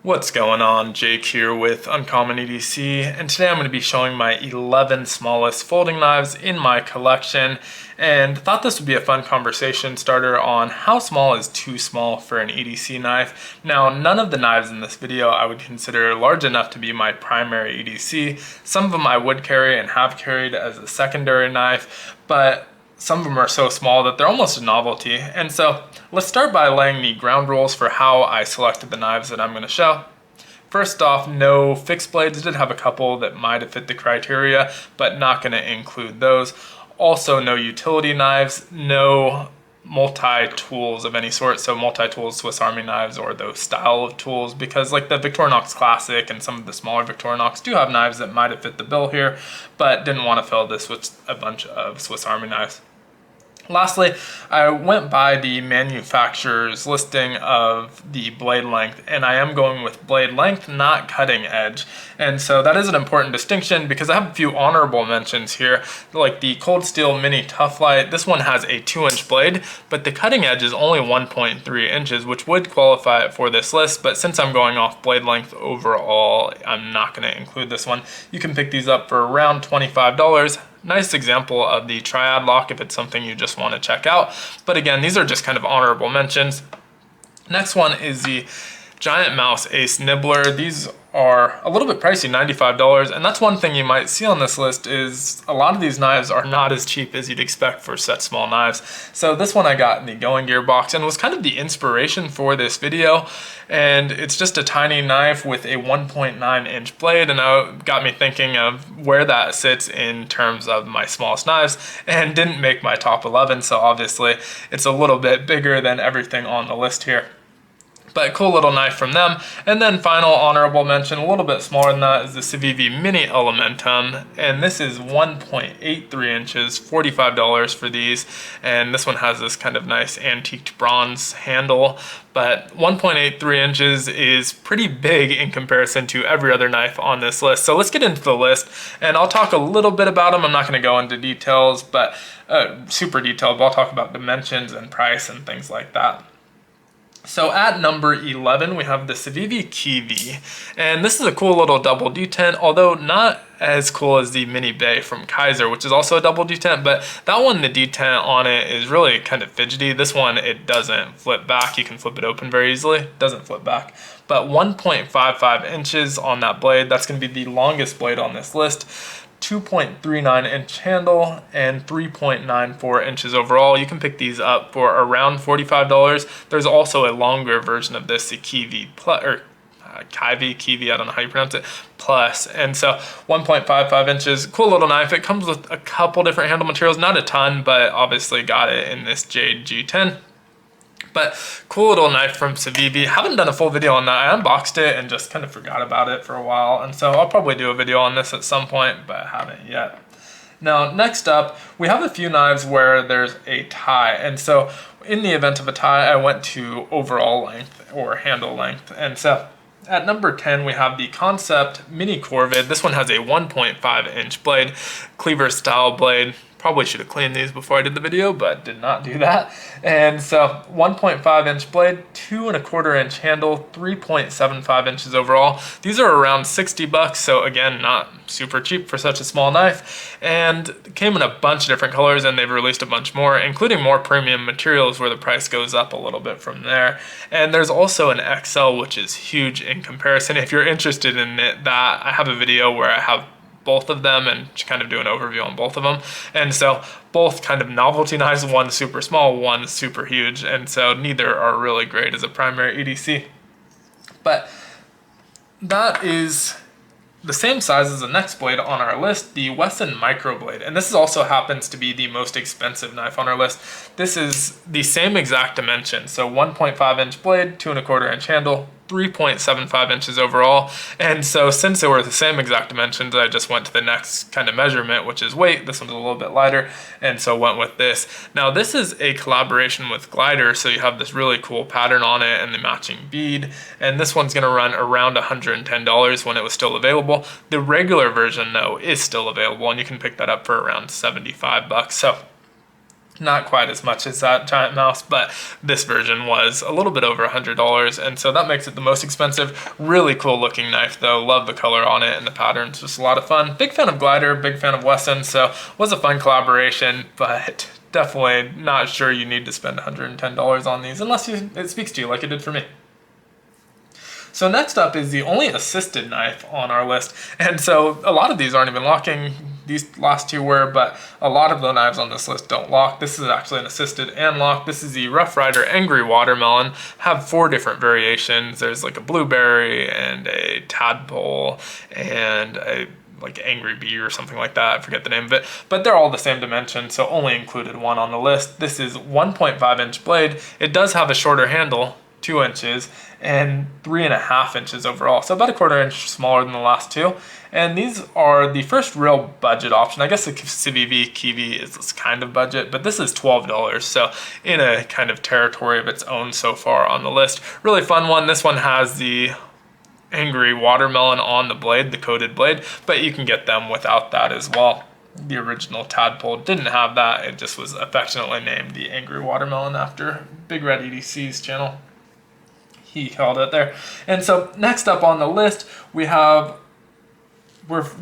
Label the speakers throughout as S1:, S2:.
S1: What's going on? Jake here with Uncommon EDC, and today I'm going to be showing my 11 smallest folding knives in my collection, and thought this would be a fun conversation starter on how small is too small for an EDC knife. Now, none of the knives in this video I would consider large enough to be my primary EDC. Some of them I would carry and have carried as a secondary knife, but some of them are so small that they're almost a novelty. And so let's start by laying the ground rules for how I selected the knives that I'm going to show. First off, no fixed blades. I did have a couple that might have fit the criteria, but not going to include those. Also, no utility knives, no multi-tools of any sort, so multi-tools Swiss Army knives or those style of tools, because like the Victorinox Classic and some of the smaller Victorinox do have knives that might have fit the bill here, but didn't want to fill this with a bunch of Swiss Army knives. Lastly, I went by the manufacturer's listing of the blade length, and I am going with blade length, not cutting edge. And so that is an important distinction because I have a few honorable mentions here, like the Cold Steel Mini Tough Light. This one has a 2-inch blade, but the cutting edge is only 1.3 inches, which would qualify it for this list. But since I'm going off blade length overall, I'm not going to include this one. You can pick these up for around $25. Nice example of the triad lock if it's something you just want to check out. But again, these are just kind of honorable mentions. Next one is the Giant Mouse Ace Nibbler. These are a little bit pricey, $95, and that's one thing you might see on this list is a lot of these knives are not as cheap as you'd expect for such small knives. So this one I got in the Going Gear box and was kind of the inspiration for this video, and it's just a tiny knife with a 1.9 inch blade, and it got me thinking of where that sits in terms of my smallest knives, and didn't make my top 11, so obviously it's a little bit bigger than everything on the list here. But cool little knife from them. And then final honorable mention, a little bit smaller than that, is the Civivi Mini Elementum. And this is 1.83 inches, $45 for these. And this one has this kind of nice antiqued bronze handle. But 1.83 inches is pretty big in comparison to every other knife on this list. So let's get into the list, and I'll talk a little bit about them. I'm not going to go into details, but super detailed, but I'll talk about dimensions and price and things like that. So at number 11, we have the Civivi Kiwi, and this is a cool little double detent, although not as cool as the Mini Bay from Kaiser, which is also a double detent, but that one, the detent on it is really kind of fidgety. This one, it doesn't flip back. You can flip it open very easily. It doesn't flip back. But 1.55 inches on that blade. That's going to be the longest blade on this list. 2.39 inch handle and 3.94 inches overall. You can pick these up for around $45. There's also a longer version of this, the Kiwi Plus, or Kiwi, I don't know how you pronounce it, Plus. And so 1.55 inches, cool little knife. It comes with a couple different handle materials, not a ton, but obviously got it in this Jade G10. But cool little knife from Civivi. Haven't done a full video on that. I unboxed it and just kind of forgot about it for a while. And so I'll probably do a video on this at some point, but I haven't yet. Now, next up, we have a few knives where there's a tie. And so in the event of a tie, I went to overall length or handle length. And so at number 10, we have the Concept Mini Corvid. This one has a 1.5 inch blade, cleaver style blade. Probably should have cleaned these before I did the video, but did not do that. And so 1.5 inch blade, 2.25 inch handle, 3.75 inches overall. These are around $60, so again, not super cheap for such a small knife. And came in a bunch of different colors, and they've released a bunch more, including more premium materials where the price goes up a little bit from there. And there's also an XL, which is huge in comparison. If you're interested in it, that I have a video where I have both of them and kind of do an overview on both of them. And so both kind of novelty knives, one super small, one super huge, and so neither are really great as a primary EDC. But that is the same size as the next blade on our list, the Wesson Microblade. And this also happens to be the most expensive knife on our list. This is the same exact dimension. So 1.5 inch blade, 2.25 inch handle, 3.75 inches overall. And so since they were the same exact dimensions, I just went to the next kind of measurement, which is weight. This one's a little bit lighter, and so went with this. Now this is a collaboration with Glider, so you have this really cool pattern on it and the matching bead. And this one's gonna run around $110 when it was still available. The regular version though is still available, and you can pick that up for around $75. So Not quite as much as that giant mouse, but this version was a little bit over $100, and so that makes it the most expensive. Really cool looking knife though, love the color on it and the pattern's just a lot of fun. Big fan of Glider, big fan of Wesson, so was a fun collaboration, but definitely not sure you need to spend $110 on these unless it speaks to you like it did for me. So next up is the only assisted knife on our list, and so a lot of these aren't even locking. These last two were, but a lot of the knives on this list don't lock. This is actually an assisted and locked. This is the Rough Rider Angry Watermelon. Have 4 different variations. There's like a blueberry and a tadpole and a like Angry Bee or something like that. I forget the name of it, but they're all the same dimension, so only included one on the list. This is 1.5 inch blade. It does have a shorter handle, 2 inches, and 3.5 inches overall, so about a 1/4 inch smaller than the last two. And these are the first real budget option. I guess the Civi V Kiwi is this kind of budget, but this is $12, so in a kind of territory of its own so far on the list. Really fun one. This one has the Angry Watermelon on the blade, the coated blade, but you can get them without that as well. The original Tadpole didn't have that. It just was affectionately named the Angry Watermelon after Big Red EDC's channel. He held it there. And so next up on the list, we're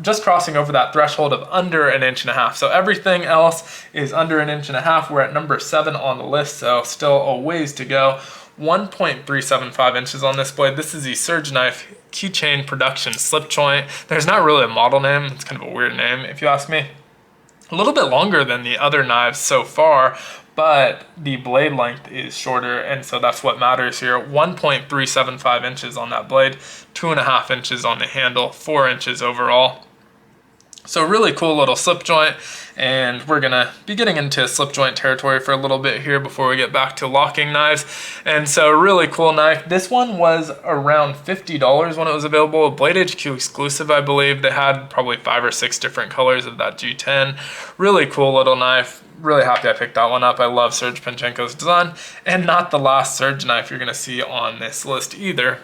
S1: just crossing over that threshold of under 1.5 inches. So everything else is under 1.5 inches. We're at number 7 on the list, so still a ways to go. 1.375 inches on this blade. This is the Surge Knife Keychain Production Slip Joint. There's not really a model name. It's kind of a weird name, if you ask me. A little bit longer than the other knives so far, but the blade length is shorter, and so that's what matters here. 1.375 inches on that blade, 2.5 inches on the handle, 4 inches overall. So really cool little slip joint, and we're gonna be getting into slip joint territory for a little bit here before we get back to locking knives. And so really cool knife. This one was around $50 when it was available, a Blade HQ exclusive, I believe. They had probably 5 or 6 different colors of that G10. Really cool little knife. Really happy I picked that one up. I love Serge Panchenko's design, and not the last Surge knife you're gonna see on this list either.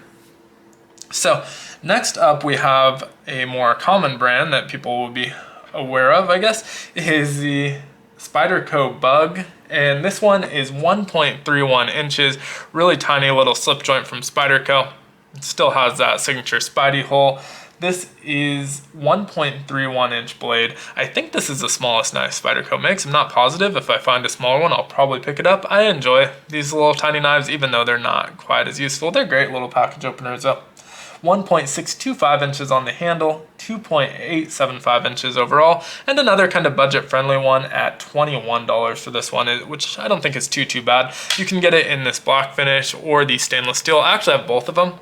S1: So next up we have a more common brand that people will be aware of, I guess, is the Spyderco Bug. And this one is 1.31 inches, really tiny little slip joint from Spyderco. It still has that signature Spidey hole. This is 1.31 inch blade. I think this is the smallest knife Spyderco makes. I'm not positive. If I find a smaller one, I'll probably pick it up. I enjoy these little tiny knives, even though they're not quite as useful. They're great little package openers though. 1.625 inches on the handle, 2.875 inches overall, and another kind of budget-friendly one at $21 for this one, which I don't think is too bad. You can get it in this black finish or the stainless steel. I actually have both of them,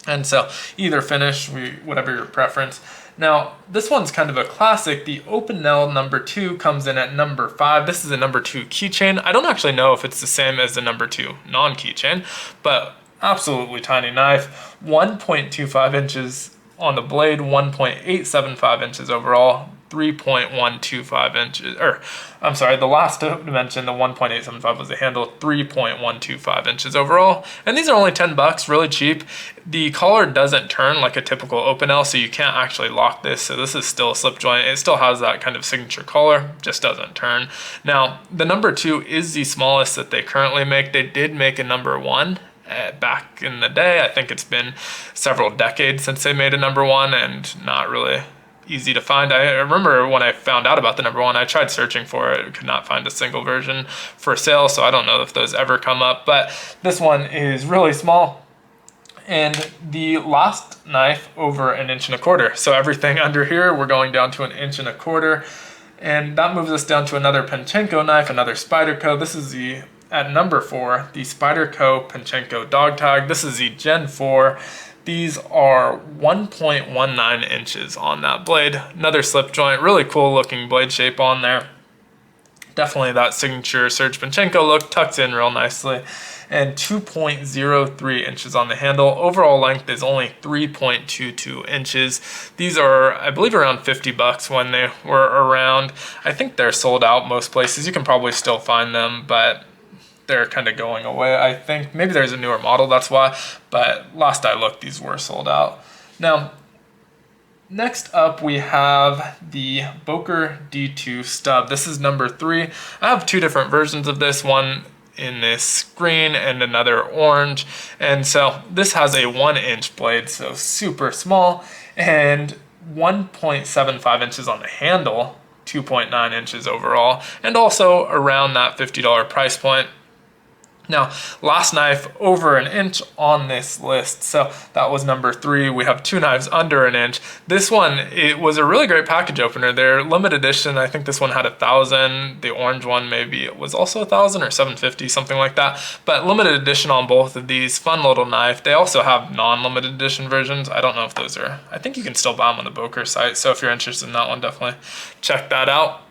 S1: and so either finish, whatever your preference. Now, this one's kind of a classic. The Opinel number 2 comes in at number 5. This is a number 2 keychain. I don't actually know if it's the same as the number 2 non-keychain, but absolutely tiny knife. 1.25 inches on the blade, 1.875 inches overall, 3.125 inches, or I'm sorry, the last dimension, the 1.875 was the handle, 3.125 inches overall. And these are only $10, really cheap. The collar doesn't turn like a typical Opinel, so you can't actually lock this. So this is still a slip joint. It still has that kind of signature collar, just doesn't turn. Now, the number 2 is the smallest that they currently make. They did make a number 1. Back in the day. I think it's been several decades since they made a number 1, and not really easy to find. I remember when I found out about the number 1, I tried searching for it, could not find a single version for sale, so I don't know if those ever come up, but this one is really small. And the last knife over 1.25 inches. So everything under here, we're going down to 1.25 inches. And that moves us down to another Panchenko knife, another Spyderco. This is at number 4, the Spyderco Panchenko Dog Tag. This is the Gen 4. These are 1.19 inches on that blade. Another slip joint, really cool looking blade shape on there. Definitely that signature Serge Panchenko look, tucks in real nicely. And 2.03 inches on the handle. Overall length is only 3.22 inches. These are, I believe, around $50 when they were around. I think they're sold out most places. You can probably still find them, but they're kind of going away, I think. Maybe there's a newer model, that's why. But last I looked, these were sold out. Now, Next up, we have the Boker D2 stub. This is number 3. I have 2 different versions of this, one in this green and another orange. And so this has a 1-inch blade, so super small, and 1.75 inches on the handle, 2.9 inches overall, and also around that $50 price point. Now, last knife over an inch on this list, so that was number 3. We have 2 knives under an inch. This one, it was a really great package opener. They're limited edition. I think this one had 1,000. The orange one, maybe it was also 1,000 or 750, something like that. But limited edition on both of these. Fun little knife. They also have non-limited edition versions. I don't know if those are, I think you can still buy them on the Boker site. So if you're interested in that one, definitely check that out.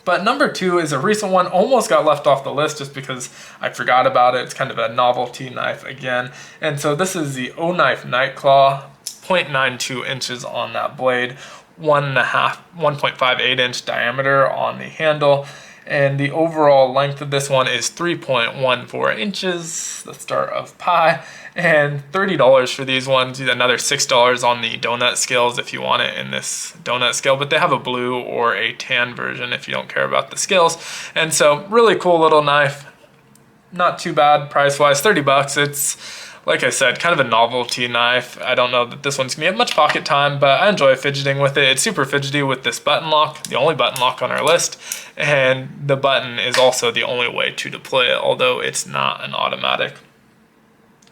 S1: But number 2 is a recent one, almost got left off the list just because I forgot about it. It's kind of a novelty knife again. And so this is the O-Knife Nightclaw, 0.92 inches on that blade, 1.58 inch diameter on the handle. And the overall length of this one is 3.14 inches, the start of pi, and $30 for these ones. Another $6 on the donut scales if you want it in this donut scale, but they have a blue or a tan version if you don't care about the scales. And so really cool little knife, not too bad price-wise, 30 bucks. It's, like I said, kind of a novelty knife. I don't know that this one's gonna have much pocket time, but I enjoy fidgeting with it. It's super fidgety with this button lock, the only button lock on our list, and the button is also the only way to deploy it, although it's not an automatic.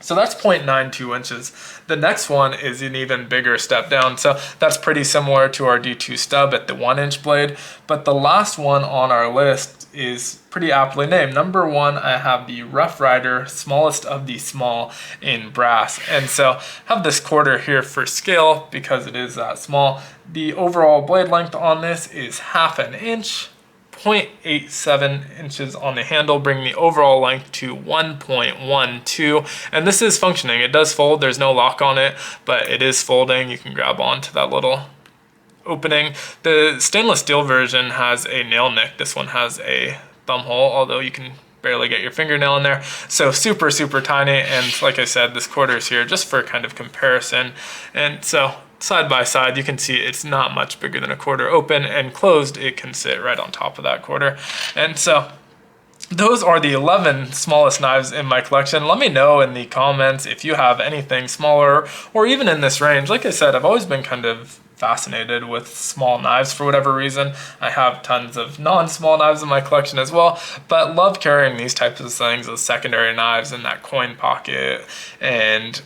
S1: So that's 0.92 inches. The next one is an even bigger step down. So that's pretty similar to our D2 stub at the 1-inch blade. But the last one on our list is pretty aptly named. Number 1, I have the Rough Rider, smallest of the small, in brass. And so I have this quarter here for scale because it is that small. The overall blade length on this is 1/2 inch. 0.87 inches on the handle, bringing the overall length to 1.12. And this is functioning. It does fold. There's no lock on it, but it is folding. You can grab onto that little opening. The stainless steel version has a nail nick. This one has a thumb hole, although you can barely get your fingernail in there. So super, super tiny. And like I said, this quarter is here just for kind of comparison. And so side by side, you can see it's not much bigger than a quarter. Open and closed, it can sit right on top of that quarter. And so those are the 11 smallest knives in my collection. Let me know in the comments if you have anything smaller or even in this range. Like I said, I've always been kind of fascinated with small knives for whatever reason. I have tons of non-small knives in my collection as well, but love carrying these types of things as secondary knives in that coin pocket, and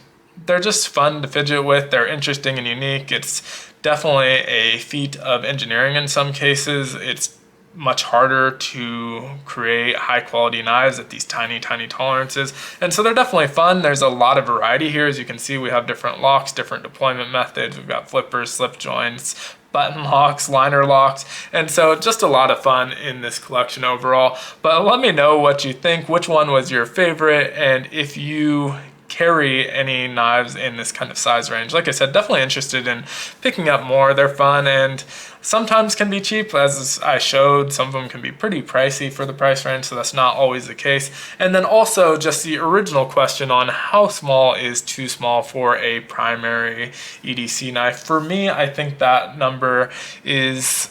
S1: they're just fun to fidget with. They're interesting and unique. It's definitely a feat of engineering in some cases. It's much harder to create high quality knives at these tiny, tiny tolerances. And so they're definitely fun. There's a lot of variety here. As you can see, we have different locks, different deployment methods. We've got flippers, slip joints, button locks, liner locks. And so just a lot of fun in this collection overall. But let me know what you think, which one was your favorite, and if you carry any knives in this kind of size range. Like I said, definitely interested in picking up more. They're fun and sometimes can be cheap. As I showed, some of them can be pretty pricey for the price range, so that's not always the case. And then also just the original question on how small is too small for a primary EDC knife. For me, I think that number is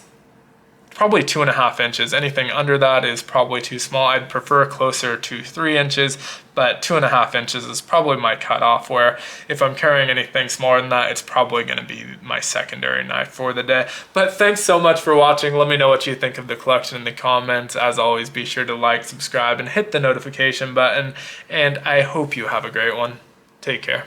S1: probably 2.5 inches. Anything under that is probably too small. I'd prefer closer to 3 inches, but 2.5 inches is probably my cutoff, where if I'm carrying anything smaller than that, it's probably going to be my secondary knife for the day. But thanks so much for watching. Let me know what you think of the collection in the comments. As always, be sure to like, subscribe, and hit the notification button. And I hope you have a great one. Take care.